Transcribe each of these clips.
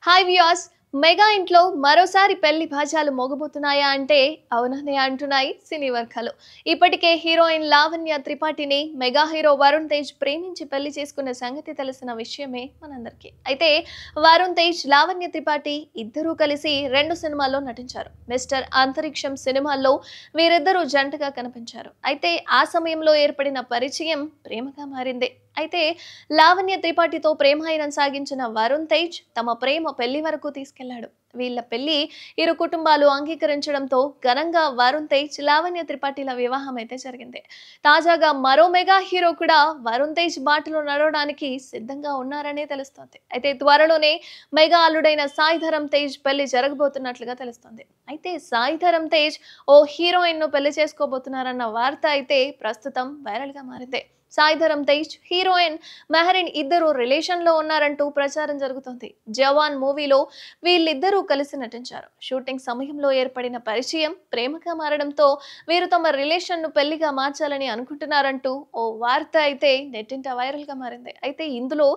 Hi viewers. Mega ఇంట్లో మరోసారి పెళ్లి భాజాలు మోగబోతున్నాయా అంటే అవుననే అంటున్నాయి సినీ వర్గాలు. ఇప్పటికే హీరోయిన్ లావణ్య త్రిపాఠిని మెగా హీరో వరుణ్ తేజ్ ప్రేమించి పెళ్లి చేసుకున్న సంగతి తెలిసిన విషయమే మనందరికీ. అయితే వరుణ్ తేజ్, లావణ్య త్రిపాఠి ఇద్దరూ కలిసి 2 సినిమాల్లో నటించారు. మిస్టర్ అంతరిక్షం సినిమాల్లో వీరిద్దరూ జంటగా కనిపించారు. అయితే ఆ సమయంలో ఏర్పడిన పరిచయం ప్రేమగా మారింది. అయితే లావణ్య త్రిపాఠితో ప్రేమాయణం సాగించిన వరుణ్ తేజ్ తమ ప్రేమ పెళ్లి వరకు తీసుకెళ్లాడు. వీళ్ళ పెళ్లి ఇరు కుటుంబాలు అంగీకరించడంతో ఘనంగా వరుణ్ తేజ్, లావణ్య త్రిపాఠిల వివాహం అయితే జరిగింది. తాజాగా మరో మెగా హీరో కూడా వరుణ్ తేజ్ బాటలో నడవడానికి సిద్ధంగా ఉన్నారనే తెలుస్తోంది. అయితే త్వరలోనే మెగా అల్లుడైన సాయి ధరమ్ తేజ్ పెళ్లి జరగబోతున్నట్లుగా తెలుస్తోంది. అయితే సాయి ధరమ్ తేజ్ ఓ హీరోయిన్ ను పెళ్లి చేసుకోబోతున్నారన్న వార్త అయితే ప్రస్తుతం వైరల్ గా మారింది. సాయి ధరమ్ తేజ్, హీరోయిన్ మెహరీన్ ఇద్దరు రిలేషన్ లో ఉన్నారంటూ ప్రచారం జరుగుతోంది. జవాన్ మూవీలో వీళ్ళిద్దరూ కలిసి నటించారు. షూటింగ్ సమయంలో ఏర్పడిన పరిచయం ప్రేమగా మారడంతో వీరు తమ రిలేషన్ ను పెళ్లిగా మార్చాలని అనుకుంటున్నారంటూ ఓ వార్త అయితే నెట్టింట వైరల్ గా మారింది. అయితే ఇందులో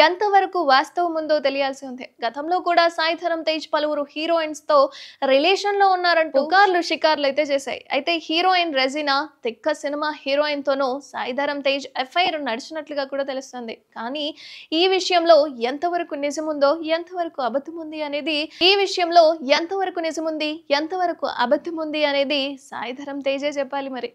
ఎంతవరకు వాస్తవం ఉందో తెలియాల్సి ఉంది. గతంలో కూడా సాయి ధరమ్ తేజ్ పలువురు హీరోయిన్స్ తో రిలేషన్ లో ఉన్నారంటూ షికార్లు అయితే చేశాయి. అయితే హీరోయిన్ రెజినా, తిక్క సినిమా హీరోయిన్ తోనూ సాయి ధరమ్ తేజ్ ఎఫ్ఐఆర్ నడిచినట్లుగా కూడా తెలుస్తుంది. కానీ ఈ విషయంలో ఎంతవరకు నిజముందో, ఎంతవరకు అబద్ధం ఉంది అనేది ఎంతవరకు అబద్ధం ఉంది అనేది సాయి ధరమ్ తేజే చెప్పాలి మరి.